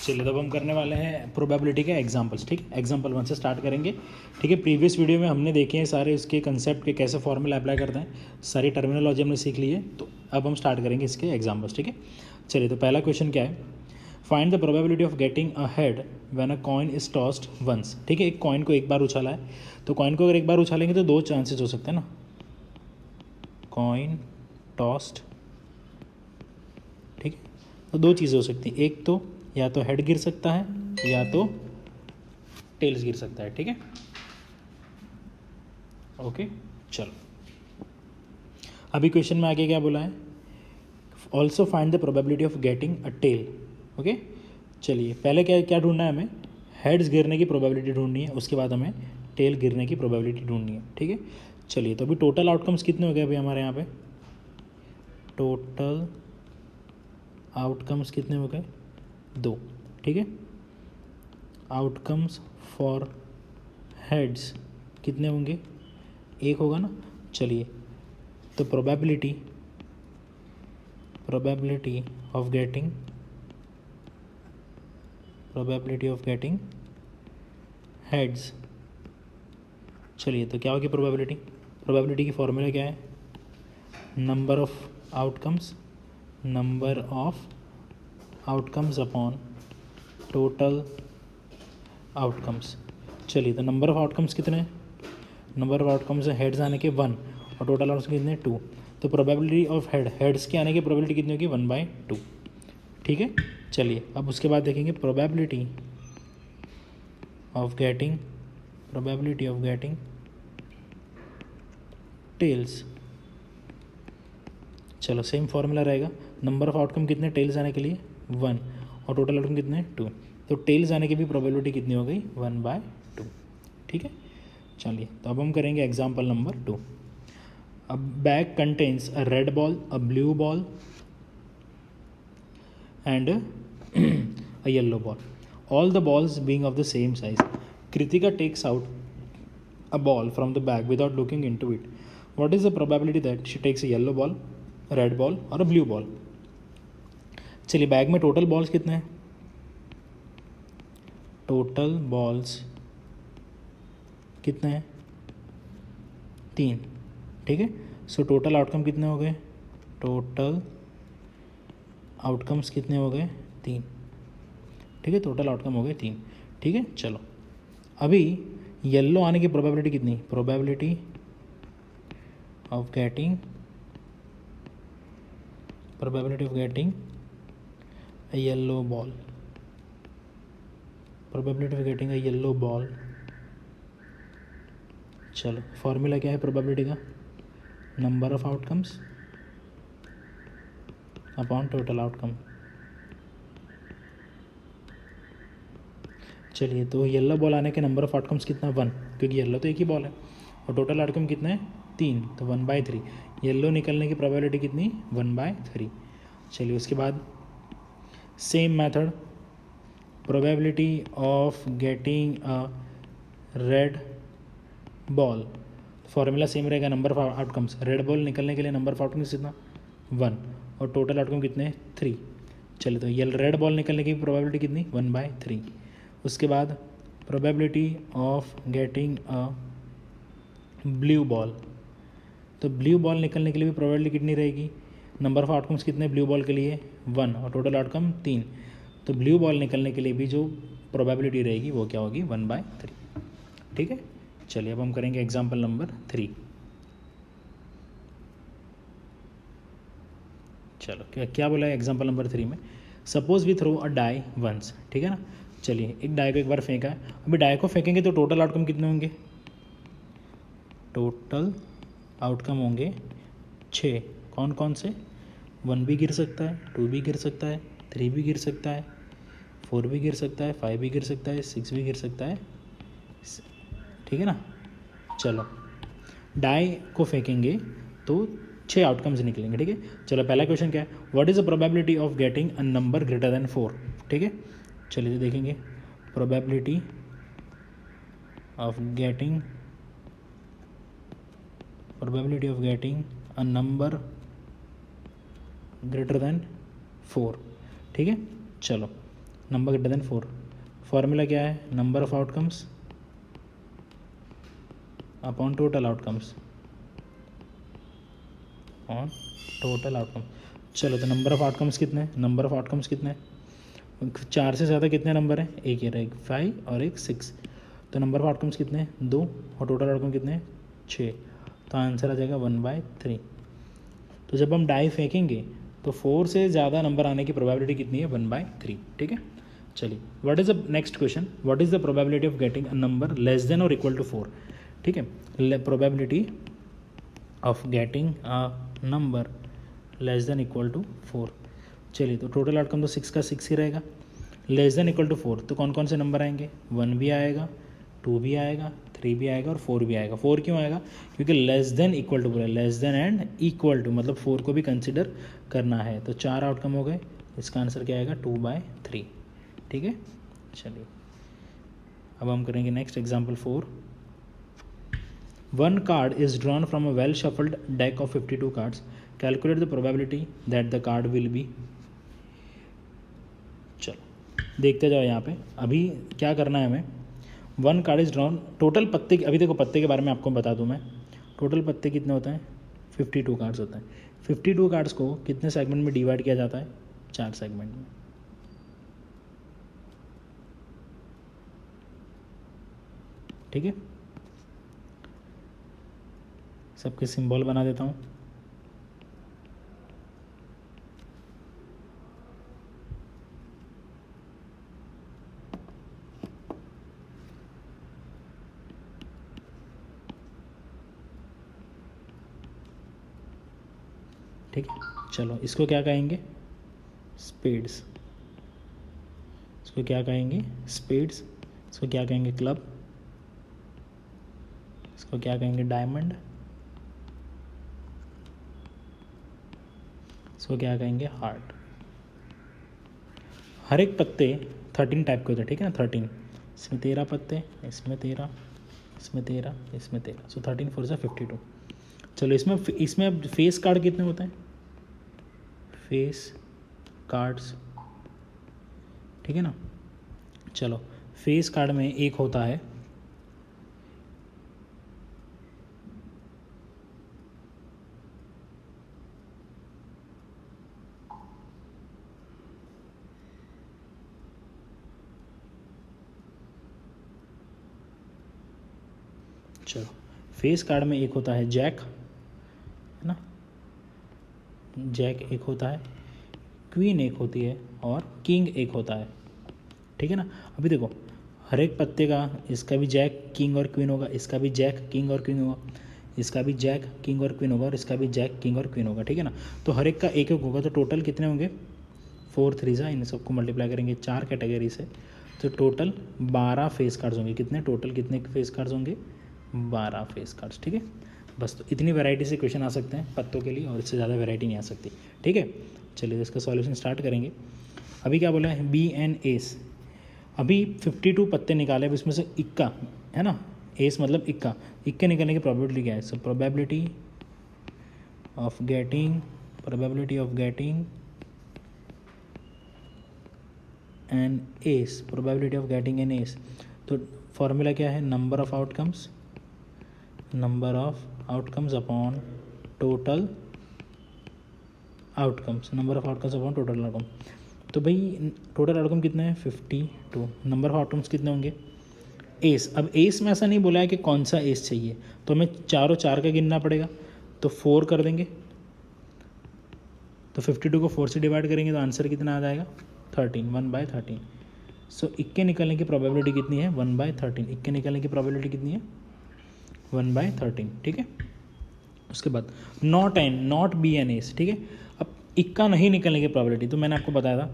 चलिए तो अब हम करने वाले हैं प्रोबेबिलिटी के एग्जांपल्स। ठीक है, एग्जांपल 1 से स्टार्ट करेंगे। ठीक है, प्रीवियस वीडियो में हमने देखे हैं सारे इसके कंसेप्ट के कैसे फॉर्मूला अप्लाई करते हैं, सारी टर्मिनोलॉजी हमने सीख ली है। तो अब हम स्टार्ट करेंगे इसके एग्जांपल्स। ठीक है, चलिए तो पहला क्वेश्चन क्या है, find the probability of getting a head when a coin is tossed once. ठीक है, एक कॉइन को एक बार उछाला है, तो कॉइन को अगर एक बार उछालेंगे तो दो चांसेस हो सकते हैं ना, कॉइन टॉस्ड। ठीक है, तो दो चीज़ें हो सकती हैं, एक तो या तो हेड गिर सकता है या तो टेल्स गिर सकता है। ठीक है, ओके। चलो अभी क्वेश्चन में आगे क्या बोला है, also find the probability of getting a tail. Okay, चलिए पहले क्या क्या ढूंढना है हमें, हेड्स गिरने की प्रोबेबिलिटी ढूंढनी है, उसके बाद हमें टेल गिरने की प्रोबेबिलिटी ढूंढनी है। ठीक है, चलिए तो अभी टोटल आउटकम्स कितने हो गए अभी हमारे यहाँ पे, टोटल आउटकम्स कितने हो गए, 2। ठीक है, आउटकम्स फॉर हेड्स कितने होंगे, 1 होगा ना। चलिए तो प्रोबेबिलिटी ऑफ गेटिंग हेड्स, चलिए तो क्या होगी प्रोबेबिलिटी की फॉर्मूला क्या है, number of outcomes upon total outcomes. चलिए तो नंबर ऑफ आउटकम्स कितने हैं, नंबर ऑफ आउटकम्स है हेड्स आने के 1 और टोटल आउटकम्स कितने 2, तो प्रोबेबिलिटी ऑफ हेड्स के आने की प्रोबेबिलिटी कितनी होगी 1/2। ठीक है, चलिए अब उसके बाद देखेंगे प्रोबेबिलिटी ऑफ गेटिंग टेल्स। चलो सेम फॉर्मूला रहेगा, नंबर ऑफ आउटकम कितने टेल्स आने के लिए 1 और टोटल आउटकम कितने 2, तो टेल्स आने की भी प्रोबेबिलिटी कितनी हो गई 1/2। ठीक है, चलिए तो अब हम करेंगे एग्जाम्पल नंबर 2। अब bag contains a red ball, a blue ball and a yellow ball, all the balls being of the same size. Kritika takes out a ball from the bag without looking into it. What is the probability that she takes a yellow ball, a red ball और a blue ball? चलिए bag में total balls कितने हैं, total balls कितने हैं 3। ठीक है, so total outcome कितने हो गए, टोटल आउटकम्स कितने हो गए 3। ठीक है, टोटल आउटकम हो गए 3। ठीक है, चलो अभी येलो आने की प्रोबेबिलिटी कितनी, probability of getting a yellow ball, चलो फॉर्मूला क्या है प्रोबेबिलिटी का, number of outcomes upon total outcome. चलिए तो येलो बॉल आने के नंबर ऑफ आउटकम्स कितना 1, क्योंकि येलो तो एक ही बॉल है, और टोटल आउटकम कितने हैं 3, तो 1/3। येलो निकलने की प्रोबेबिलिटी कितनी 1/3। चलिए उसके बाद same method, probability of getting a red ball, formula same रहेगा, number of outcomes, red ball निकलने के लिए नंबर ऑफ आउटकम्स कितना 1 और टोटल आउटकम कितने 3। चलिए तो ये रेड बॉल निकलने की प्रोबेबिलिटी कितनी 1/3। उसके बाद probability of getting a blue ball, तो ब्लू बॉल निकलने के लिए भी प्रोबेबिलिटी कितनी रहेगी, नंबर ऑफ आउटकम्स कितने ब्लू बॉल के लिए 1 और टोटल आउटकम 3, तो ब्लू बॉल निकलने के लिए भी जो प्रोबेबिलिटी रहेगी वो क्या होगी 1/3। ठीक है, चलिए अब हम करेंगे एग्जाम्पल नंबर 3। चलो क्या बोला है एग्जाम्पल नंबर 3 में, suppose we throw a die once. ठीक है ना, चलिए एक डाई को एक बार फेंका है, अभी डाई को फेंकेंगे तो टोटल आउटकम कितने होंगे, टोटल आउटकम होंगे 6। कौन कौन से, 1 भी गिर सकता है, 2 भी गिर सकता है, 3 भी गिर सकता है, 4 भी गिर सकता है, 5 भी गिर सकता है, 6 भी गिर सकता है। ठीक है ना, चलो डाई को फेंकेंगे तो 6 आउटकम्स निकलेंगे। ठीक है, चलो पहला क्वेश्चन क्या है, what is the probability of getting a number greater than 4। ठीक है, चलिए तो देखेंगे probability of getting a number greater than 4। ठीक है, चलो नंबर ग्रेटर देन 4। फॉर्मूला क्या है, number of outcomes upon total outcomes on total outcome. चलो तो नंबर ऑफ आउटकम्स कितने हैं, नंबर ऑफ आउटकम्स कितने हैं, 4 से ज़्यादा कितने नंबर हैं, एक ही रहेगा 5 और एक 6। तो नंबर ऑफ आउटकम्स कितने हैं, 2, और टोटल आउटकम कितने हैं, 6। तो आंसर आ जाएगा 1/3। तो जब हम डाई फेंकेंगे तो 4 से ज़्यादा नंबर आने की प्रोबेबिलिटी कितनी है, 1/3। ठीक है। चलिए, what is the next question, what is the probability of getting a number less than और इक्वल टू 4। ठीक है, probability of getting a number less than equal to 4। चलिए, तो टोटल आउटकम तो 6 का 6 ही रहेगा। लेस देन इक्वल टू 4 तो कौन कौन से नंबर आएंगे, 1 भी आएगा, 2 भी आएगा, 3 भी आएगा और 4 भी आएगा। 4 क्यों आएगा, क्योंकि लेस देन इक्वल टू बोला, less than and equal to मतलब 4 को भी कंसिडर करना है। तो 4 आउटकम हो गए, इसका आंसर क्या आएगा, 2/3। ठीक है। चलिए, अब हम करेंगे next example 4। One card is drawn from a well shuffled deck of 52 cards. Calculate the probability that the card will be। चलो देखते जाओ यहाँ पे, अभी क्या करना है हमें। 1 कार्ड इज ड्रॉन, टोटल पत्ते, अभी देखो पत्ते के बारे में आपको बता दूँ मैं। टोटल पत्ते कितने होते हैं, 52 कार्ड्स होते हैं। 52 कार्ड्स को कितने सेगमेंट में डिवाइड किया जाता है, 4 सेगमेंट में। ठीक है, सबके सिंबल बना देता हूँ। ठीक है, चलो इसको क्या कहेंगे, स्पेड्स। इसको क्या कहेंगे, स्पेड्स। इसको क्या कहेंगे, क्लब। इसको क्या कहेंगे, डायमंड। इसको क्या कहेंगे, हार्ट। हर एक पत्ते 13 टाइप के होते हैं। ठीक है ना, 13, इसमें 13 पत्ते, इसमें 13, इसमें 13, इसमें 13। सो 13 4 से 52। चलो इसमें अब फेस कार्ड कितने होते हैं, फेस कार्ड्स। ठीक है ना। चलो, फेस कार्ड में एक होता है चलो फेस कार्ड में एक होता है जैक, है ना, जैक एक होता है, क्वीन एक होती है और किंग एक होता है। ठीक है ना। अभी देखो, हर एक पत्ते का, इसका भी जैक किंग और क्वीन होगा, इसका भी जैक किंग और क्वीन होगा, इसका भी जैक किंग और क्वीन होगा और इसका भी जैक किंग और क्वीन होगा। ठीक है ना। तो हर एक का एक एक होगा, तो टोटल कितने होंगे, 4 3 इन सबको मल्टीप्लाई करेंगे 4 कैटेगरी से, तो टोटल 12 फेस कार्ड्स होंगे। कितने टोटल, कितने फेस कार्ड्स होंगे, 12 फेस कार्ड्स। ठीक है, बस तो इतनी वैरायटी से क्वेश्चन आ सकते हैं पत्तों के लिए, और इससे ज़्यादा वैरायटी नहीं आ सकती। ठीक है, चलिए इसका सॉल्यूशन स्टार्ट करेंगे। अभी क्या बोला है, बी एंड एस। अभी 52 पत्ते निकाले, अब इसमें से इक्का, है ना, एस मतलब इक्का, इक्के निकलने की प्रोबेबिलिटी क्या है, so probability of getting an S, probability of getting an S. तो फॉर्मूला क्या है, number of outcomes upon total outcomes, number of outcomes upon total outcome. तो भाई टोटल आउटकम कितने हैं, 52, नंबर ऑफ आउटकम्स कितने होंगे, एस। अब एस में ऐसा नहीं बोला है कि कौन सा एस चाहिए, तो हमें चारों 4 का गिनना पड़ेगा, तो 4 कर देंगे, तो 52 को 4 से डिवाइड करेंगे तो आंसर कितना आ जाएगा, 13, 1/13। सो इक्के निकलने की प्रोबेबिलिटी कितनी है, 1/13। इक्के निकलने की प्रोबेबिलिटी कितनी है, 1/13। ठीक है, उसके बाद नॉट बी एन एस। ठीक है, अब इक्का नहीं निकलने की प्रोबेबिलिटी, तो मैंने आपको बताया था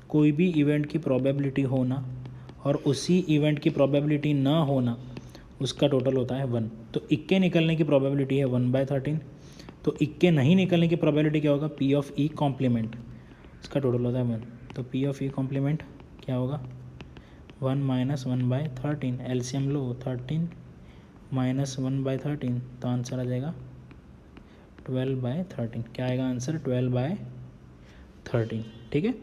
कोई भी इवेंट की प्रोबेबिलिटी होना और उसी इवेंट की प्रोबेबिलिटी ना होना, उसका टोटल होता है 1। तो इक्के निकलने की प्रोबेबिलिटी है 1/13, तो इक्के नहीं निकलने की प्रोबेबिलिटी क्या होगा, पी ऑफ ई कॉम्प्लीमेंट, इसका टोटल होता है 1। तो पी ऑफ ई कॉम्प्लीमेंट क्या होगा, 1 - 1/13, एलसीएम लो, 13 - 1/13, तो आंसर आ जाएगा 12/13। क्या आएगा आंसर, 12/13। ठीक है,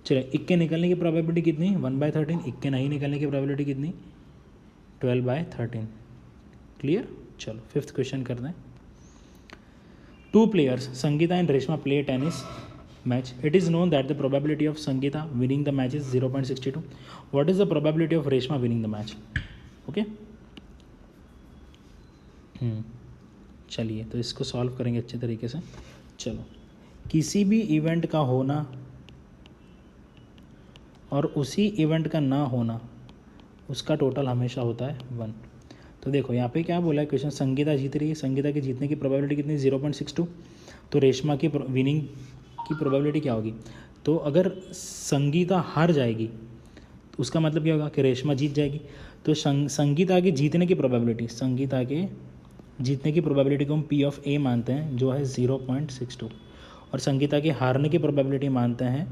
चलो इक्के निकलने की प्रोबेबिलिटी कितनी 1/13, इक्के नहीं निकलने की प्रोबेबिलिटी कितनी 12/13। क्लियर। चलो फिफ्थ क्वेश्चन करते हैं। 2 players Sangeeta and Reshma play tennis match. It is known that the probability of Sangeeta winning the match is 0.62. What is the probability of Reshma winning the match? Okay. चलिए तो इसको solve करेंगे अच्छे तरीके से। चलो, किसी भी इवेंट का होना और उसी इवेंट का ना होना, उसका टोटल हमेशा होता है 1। तो देखो यहाँ पे क्या बोला है क्वेश्चन, संगीता जीत रही है, संगीता के जीतने की प्रोबेबिलिटी कितनी 0.62। तो रेशमा की विनिंग की प्रोबेबिलिटी क्या होगी? तो अगर संगीता हार जाएगी तो उसका मतलब क्या होगा कि रेशमा जीत जाएगी। तो संगीता के जीतने की प्रोबेबिलिटी, संगीता के जीतने की प्रोबेबिलिटी को हम पी ऑफ ए मानते हैं जो है 0.62, और संगीता के हारने की प्रोबेबिलिटी मानते हैं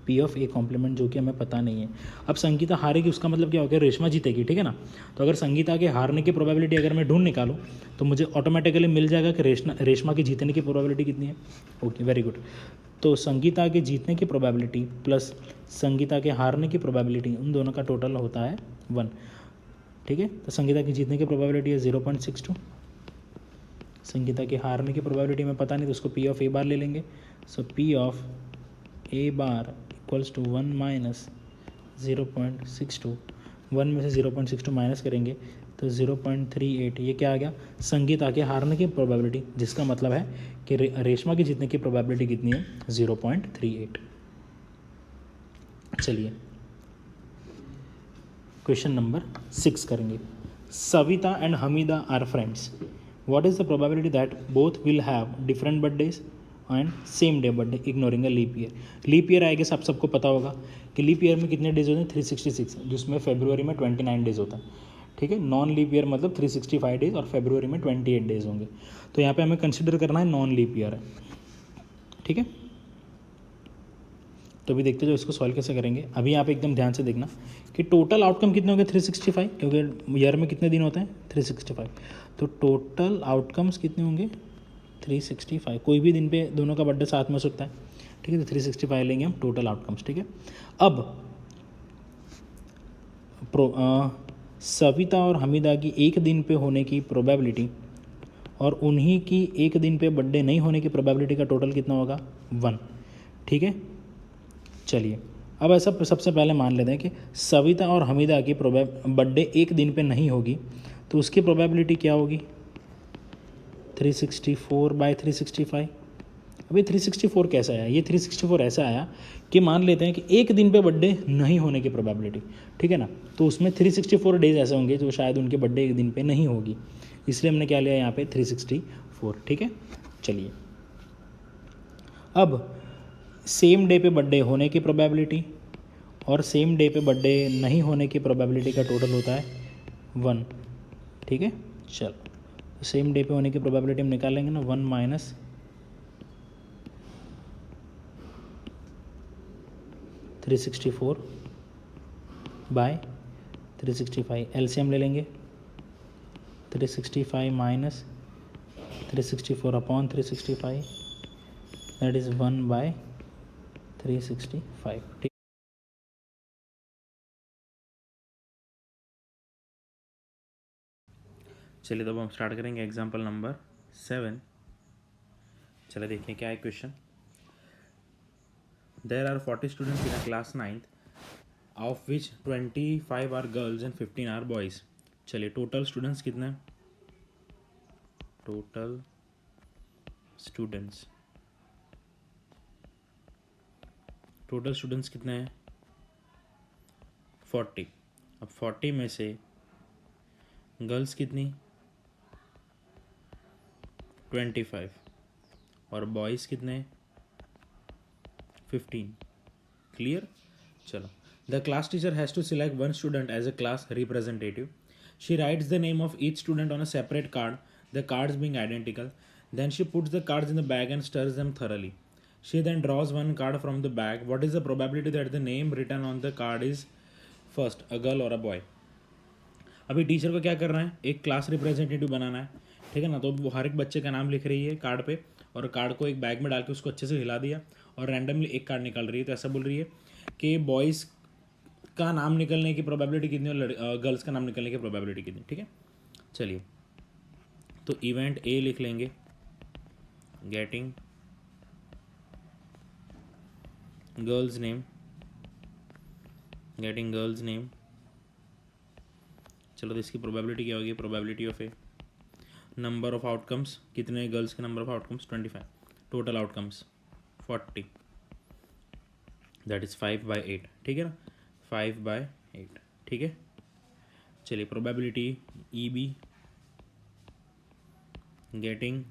पी ऑफ ए कॉम्प्लीमेंट, जो कि हमें पता नहीं है। अब संगीता हारेगी उसका मतलब क्या होगा, रेशमा जीतेगी, ठीक है ना। तो अगर संगीता के हारने की प्रोबेबिलिटी अगर मैं ढूंढ निकालूं तो मुझे ऑटोमेटिकली मिल जाएगा कि रेशमा की जीतने की प्रोबेबिलिटी कितनी है। Okay, very good. तो संगीता के जीतने की प्रोबेबिलिटी प्लस संगीता के हारने की प्रोबेबिलिटी, उन दोनों का टोटल होता है 1, ठीक है। तो संगीता की जीतने की प्रोबेबिलिटी है 0.62, संगीता के हारने की प्रोबेबिलिटी में पता नहीं तो उसको पी ऑफ ए बार ले लेंगे। So P of A bar equals to 1 minus 0.62, 1 में से 0.62 माइनस करेंगे तो 0.38, ये क्या आ गया, संगीता के हारने की प्रोबेबिलिटी, जिसका मतलब है कि रेशमा की जीतने की प्रोबेबिलिटी कितनी है 0.38। चलिए क्वेश्चन नंबर 6 करेंगे। Savita and Hamida are friends, what is the probability that both will have different birthdays and same day birthday ignoring a leap year. Leap year आएगा, सबको पता होगा कि लीप ईयर में कितने डेज होते हैं 366, जिसमें फरवरी में 29 डेज होता है, ठीक है। नॉन लीप ईयर मतलब 365 डेज और फरवरी में 28 डेज होंगे। तो यहाँ पे हमें कंसिडर करना है नॉन लीप ईयर है, ठीक है। तो अभी देखते जो इसको सॉल्व कैसे करेंगे। अभी यहाँ पे एकदम ध्यान से देखना कि टोटल आउटकम कितने होंगे 365, क्योंकि ईयर में कितने दिन होते हैं 365। तो टोटल आउटकम्स कितने होंगे 365, कोई भी दिन पे दोनों का बर्थडे साथ में हो सकता है, ठीक है। तो 365 लेंगे हम टोटल आउटकम्स, ठीक है। अब सविता और हमीदा की एक दिन पे होने की प्रोबेबिलिटी और उन्हीं की एक दिन पे बर्थडे नहीं होने की प्रोबेबिलिटी का टोटल कितना होगा 1, ठीक है। चलिए अब ऐसा सबसे पहले मान लेते हैं कि सविता और हमीदा की बर्थडे एक दिन पे नहीं होगी, तो उसकी प्रोबेबिलिटी क्या होगी 364/365। अभी 364 कैसा आया, ये 364 ऐसा आया कि मान लेते हैं कि एक दिन पे बर्थडे नहीं होने की प्रोबेबिलिटी, ठीक है ना। तो उसमें 364 डेज ऐसे होंगे जो शायद उनके बर्थडे एक दिन पे नहीं होगी, इसलिए हमने क्या लिया यहाँ पे 364, ठीक है। चलिए अब सेम डे पे बर्थडे होने की प्रोबेबिलिटी और सेम डे पे बर्थडे नहीं होने की प्रोबेबिलिटी का टोटल होता है 1, ठीक है। चलो सेम डे पे होने की प्रोबेबिलिटी हम निकाल लेंगे ना, 1 माइनस 364 बाय 365, एलसीएम ले लेंगे 365 माइनस 364 अपॉन 365, दैट इज़ 1/365, ठीक। चलिए तो अब हम स्टार्ट करेंगे एग्जाम्पल नंबर 7। चलिए देखिए क्या है question. There are 40 students in a class 9th of which 25 are girls and 15 are boys. चलिए टोटल स्टूडेंट्स कितने हैं, टोटल स्टूडेंट्स कितने हैं 40। अब 40 में से गर्ल्स कितनी 25 और बॉयज़ कितने 15। क्लियर। चलो the class teacher has to select one student as a class representative. She writes the name of each student on a separate card, the cards being identical. Then she puts the cards in the bag and stirs them thoroughly. She then draws one card from the bag. What is the probability that the name written on the card is first a girl or a boy? अभी teacher को क्या करना है, एक class representative बनाना है, ठीक है ना। तो वो हर एक बच्चे का नाम लिख रही है कार्ड पे और कार्ड को एक बैग में डाल के उसको अच्छे से हिला दिया और रैंडमली एक कार्ड निकाल रही है, तो ऐसा बोल रही है कि बॉयज़ का नाम निकलने की प्रोबेबिलिटी कितनी और गर्ल्स का नाम निकलने की प्रोबेबिलिटी कितनी, ठीक है। चलिए, तो इवेंट ए लिख लेंगे, getting girls name, getting girls name. चलो, तो इसकी प्रोबेबिलिटी क्या होगी, probability of A, number of outcomes कितने गर्ल्स के number of outcomes 25, total outcomes 40, that is 5/8, ठीक है ना, 5/8, ठीक है। चलिए, probability E B, getting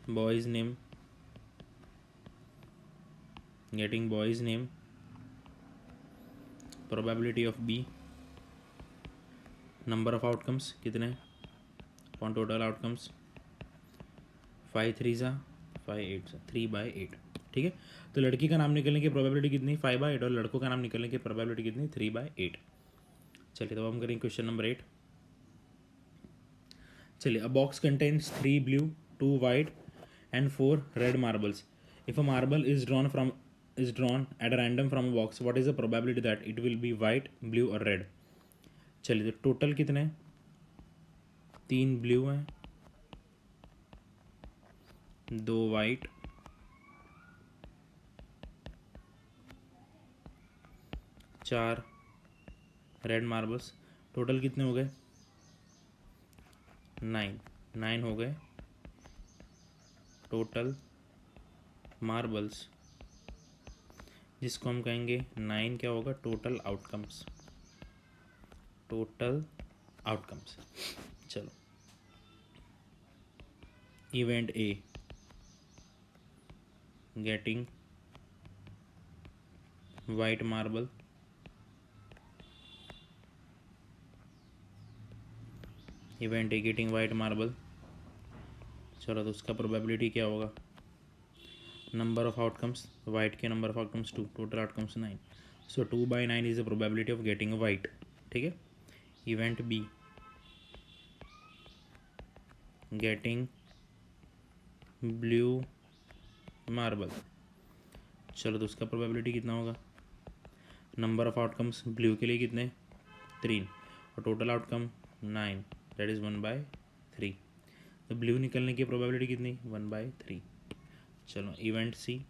boys name, getting boys name, probability of B, number of outcomes कितने अपॉन टोटल आउटकम्स 5 3 5 8 3/8, ठीक है। तो लड़की का नाम निकलने की प्रोबेबिलिटी कितनी 5/8 और लड़कों का नाम निकलने की प्रोबेबिलिटी कितनी 3/8। चलिए, तो हम करेंगे क्वेश्चन नंबर 8। चलिए, अ box contains 3 blue 2 white and 4 red marbles. If a marble is drawn at random from a box, what is the probability that it will be white, blue और रेड। चलिए, तो total कितने हैं, 3 blue हैं, 2 white, 4 red marbles. Total कितने हो गए, 9 हो गए टोटल मार्बल्स, जिसको हम कहेंगे 9 क्या होगा, टोटल आउटकम्स, टोटल आउटकम्स। चलो, event A, getting white marble, event A getting white marble. चलो, तो उसका प्रोबेबिलिटी क्या होगा, नंबर ऑफ आउटकम्स, वाइट के number of outcomes 2, total outcomes 9, so 2/9 is the probability of getting white, ठीक है। Event B, getting blue marble. चलो, तो उसका प्रोबेबिलिटी कितना होगा, नंबर ऑफ आउटकम्स ब्लू के लिए कितने 3 और टोटल आउटकम 9, दैट इज़ 1/3। तो ब्लू निकलने की प्रोबेबिलिटी कितनी 1/3। चलो, इवेंट सी,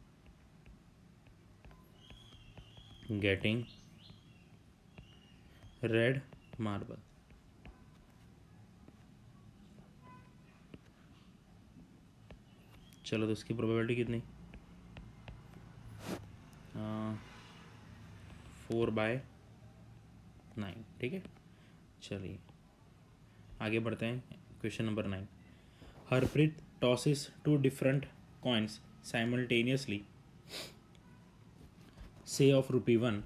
गेटिंग रेड मार्बल। चलो, तो इसकी प्रोबेबिलिटी कितनी 4/9, ठीक है। चलिए, आगे बढ़ते हैं, question number 9। Harpreet tosses 2 different coins simultaneously, say of ₹1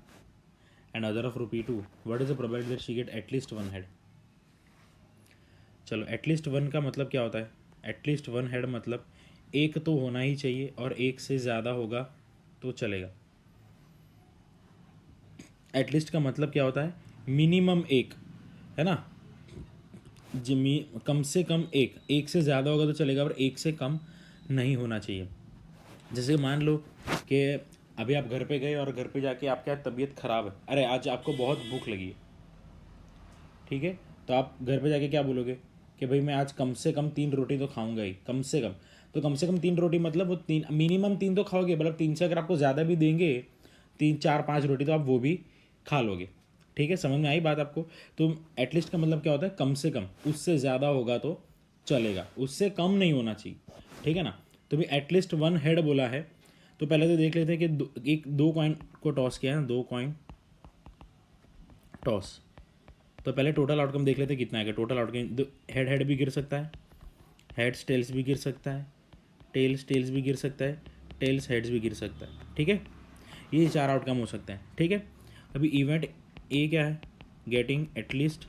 and other of ₹2, what is the probability that she get at least one head। चलो, एटलीस्ट वन का मतलब क्या होता है, एटलीस्ट वन हेड मतलब एक तो होना ही चाहिए और एक से ज़्यादा होगा तो चलेगा। एटलीस्ट का मतलब क्या होता है, मिनिमम एक, है ना, कम से कम एक से ज़्यादा होगा तो चलेगा और एक से कम नहीं होना चाहिए। जैसे मान लो कि अभी आप घर पे गए और घर पे जाके आपका तबीयत ख़राब है, अरे आज आपको बहुत भूख लगी है, ठीक है, तो आप घर पे जाके क्या बोलोगे कि भाई मैं आज कम से कम 3 रोटी तो खाऊंगा ही, कम से कम। तो कम से कम 3 रोटी मतलब वो 3, मिनिमम 3 तो खाओगे, मतलब 3 से अगर आपको ज़्यादा भी देंगे 3 4 5 रोटी तो आप वो भी खा लोगे, ठीक है। समझ में आई बात आपको। तो एटलीस्ट का मतलब क्या होता है, कम से कम, उससे ज़्यादा होगा तो चलेगा, उससे कम नहीं होना चाहिए, ठीक है ना। तो भी एटलीस्ट वन हेड बोला है, तो पहले तो देख लेते हैं कि दो कॉइन को टॉस किया है ना, 2 कॉइन टॉस। तो पहले टोटल आउटकम देख लेते हैं कितना आएगा। टोटल आउटकम हेड हेड भी गिर सकता है, हेड्स टेल्स भी गिर सकता है, टेल्स टेल्स भी गिर सकता है, टेल्स हेड्स भी गिर सकता है, ठीक है। ये 4 आउटकम हो सकते हैं, ठीक है। अभी इवेंट ए क्या है, getting at least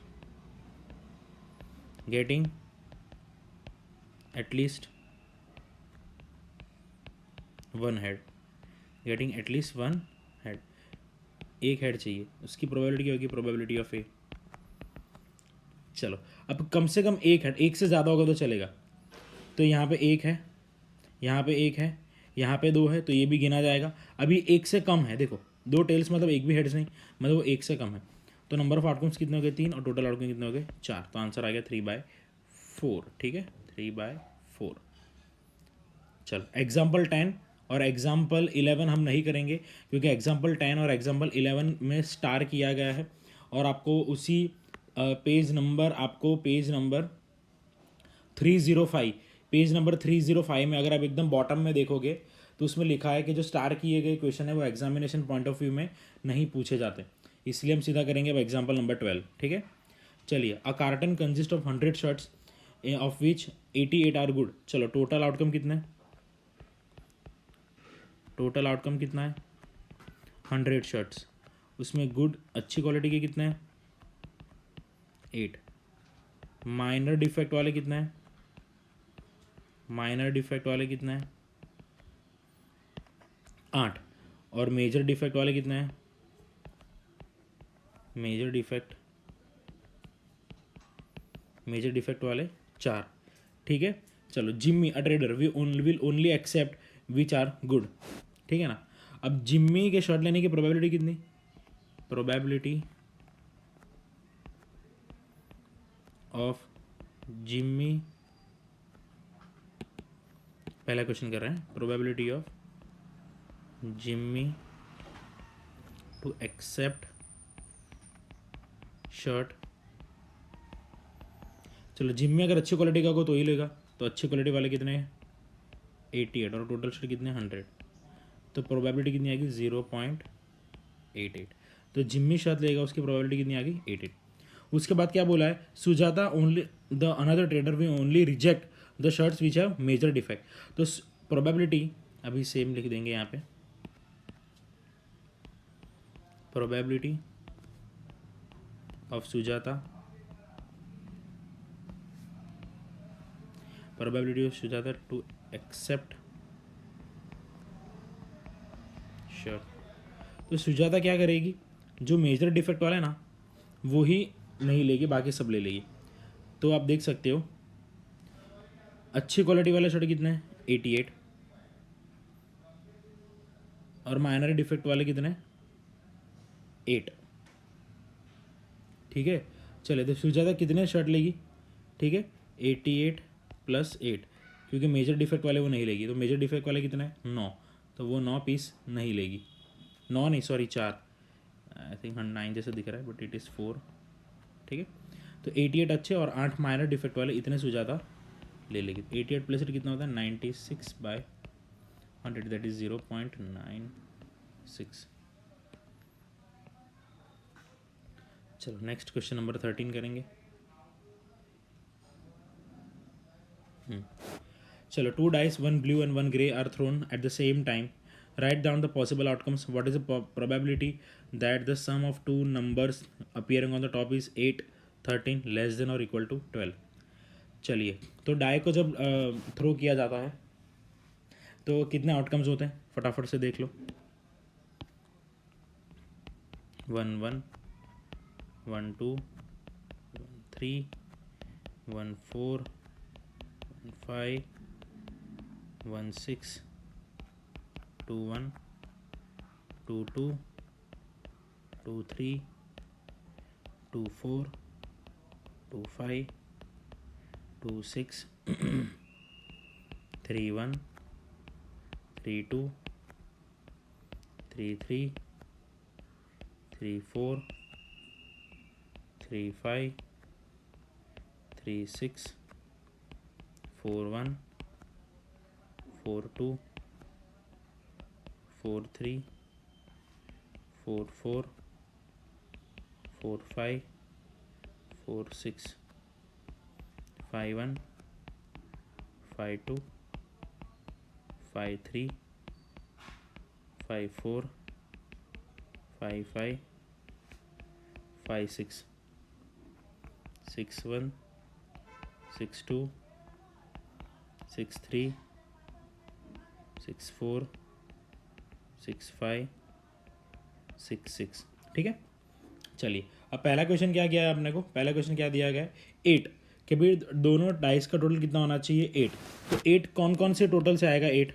one head, getting at least one head, एक हेड चाहिए, उसकी प्रोबेबिलिटी क्या होगी, प्रोबेबिलिटी ऑफ ए। चलो, अब कम से कम एक हेड, एक से ज़्यादा होगा तो चलेगा, तो यहाँ पे एक है, यहाँ पे एक है, यहाँ पे दो है, तो ये भी गिना जाएगा। अभी एक से कम है, देखो दो टेल्स मतलब एक भी हेड्स नहीं, मतलब वो एक से कम है। तो नंबर ऑफ आउटकम्स कितने हो गए 3 और टोटल आउटकम कितने हो गए 4। तो आंसर आ गया 3/4। ठीक है, 3/4। चलो एग्जाम्पल 10 और एग्जाम्पल 11 हम नहीं करेंगे, क्योंकि एग्जाम्पल 10 और एग्जाम्पल 11 में स्टार किया गया है और आपको उसी पेज नंबर 305, पेज नंबर 305 में अगर आप एकदम बॉटम में देखोगे तो उसमें लिखा है कि जो स्टार किए गए क्वेश्चन है वो एग्जामिनेशन पॉइंट ऑफ व्यू में नहीं पूछे जाते, इसलिए हम सीधा करेंगे अब एग्जाम्पल नंबर 12। ठीक है, चलिए, a carton consist of 100 shirts of which 88 are good. चलो टोटल आउटकम कितना है, टोटल आउटकम कितना है 100 शर्ट्स, उसमें गुड अच्छी क्वालिटी के कितने हैं 8, माइनर डिफेक्ट वाले कितने हैं, माइनर डिफेक्ट वाले कितने हैं 8, और मेजर डिफेक्ट वाले कितने हैं, मेजर डिफेक्ट वाले 4। ठीक है, चलो Jimmy a trader will only accept which are good. ठीक है ना, अब जिम्मी के शर्ट लेने की प्रोबेबिलिटी कितनी, प्रोबेबिलिटी ऑफ जिम्मी, पहला क्वेश्चन कर रहे हैं, probability of Jimmy to accept shirt. चलो जिम्मी अगर अच्छी क्वालिटी का हो तो ही लेगा, तो अच्छी क्वालिटी वाले कितने हैं 88 और टोटल शर्ट कितने 100, तो प्रोबेबिलिटी कितनी आएगी 0.88। तो जिम्मी शर्ट लेगा उसकी प्रोबेबिलिटी कितनी आ गई 88। उसके बाद क्या बोला है, Sujata only the another trader we only reject the shirts which have major defect. तो प्रोबेबिलिटी अभी सेम लिख देंगे यहाँ पे, probability of Sujata, probability of Sujata to accept shirt. तो सुजाता क्या करेगी, जो मेजर डिफेक्ट वाला है ना वो ही नहीं लेगी, बाकी सब ले लेगी। तो आप देख सकते हो अच्छी क्वालिटी वाले शर्ट कितने हैं 88, और माइनर डिफेक्ट वाले कितने 8। ठीक है, चले तो सुजाता कितने शर्ट लेगी, ठीक है 88 + 8, क्योंकि मेजर डिफेक्ट वाले वो नहीं लेगी, तो मेजर डिफेक्ट वाले कितने 9, तो वो 9 पीस नहीं लेगी, 9 नहीं सॉरी 4, आई थिंक 9 जैसे दिख रहा है बट इट इज़ 4। ठीक है, तो 88 अच्छे और 8 माइनर डिफेक्ट वाले इतने सुजाता ले लेगी। 88 + 8 कितना होता है 96/100, दैट इज 0.96। चलो नेक्स्ट क्वेश्चन नंबर 13 करेंगे। चलो 2 dice, 1 blue and 1 gray are thrown at the same time. Write down the possible outcomes. What is the probability that the sum of two numbers appearing on the top is 8, 13 less than or equal to 12? चलिए, तो die को जब throw किया जाता है तो कितने outcomes होते हैं फटाफट से देख लो। 1 1, 1 2, 1 3, 1 4, 1 5, 1 6, 2 1, 2 2, 2 3, 2 4, 2 5, 2 6, 3 1, 3 2, 3 3, 3 4, 3 5, 3 6, 4 1, 4 2, 4 3, 4 4, 4 5, 4 6, 5 1, 5 2, 5 3, 5 4, 5 5, 5 6, 6 1, 6 2, 6 3, 6 4, 6 5, 6 6। ठीक है, चलिए अब पहला क्वेश्चन क्या किया है आपने को, पहला क्वेश्चन क्या दिया गया है 8, कि भाई दोनों डाइस का टोटल कितना होना चाहिए 8। तो 8 कौन कौन से टोटल से आएगा 8,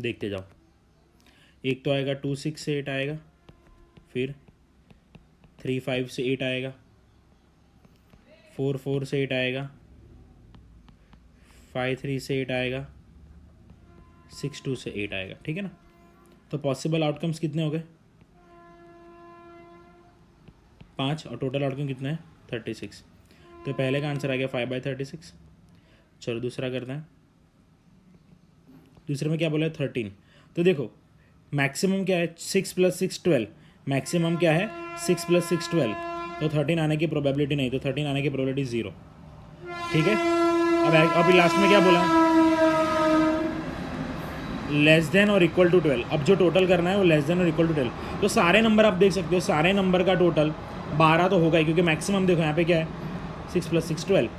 देखते जाओ। एक तो आएगा 2 6 से 8 आएगा, फिर 3 5 से 8 आएगा, 4 4 से 8 आएगा, 5 3 से 8 आएगा, 6 2 से 8 आएगा, ठीक है ना। तो पॉसिबल आउटकम्स कितने हो गए 5, और टोटल आउटकम कितना है 36। तो पहले का आंसर आ गया 5/36। चलो दूसरा करते हैं। दूसरे में क्या बोला है 13। तो देखो मैक्सिमम क्या है 6 + 6 12, मैक्सिमम क्या है 6 + 6 12, तो 13 आने की प्रोबेबिलिटी नहीं, तो 13 आने की प्रोबेबिलिटी 0, ठीक है। अब लास्ट में क्या बोला है लेस देन और इक्वल टू 12। अब जो टोटल करना है वो लेस देन और इक्वल टू 12। तो सारे नंबर आप देख सकते हो, सारे नंबर का टोटल 12 तो होगा ही, क्योंकि मैक्सिमम देखो यहाँ पे क्या है 6 + 6 12,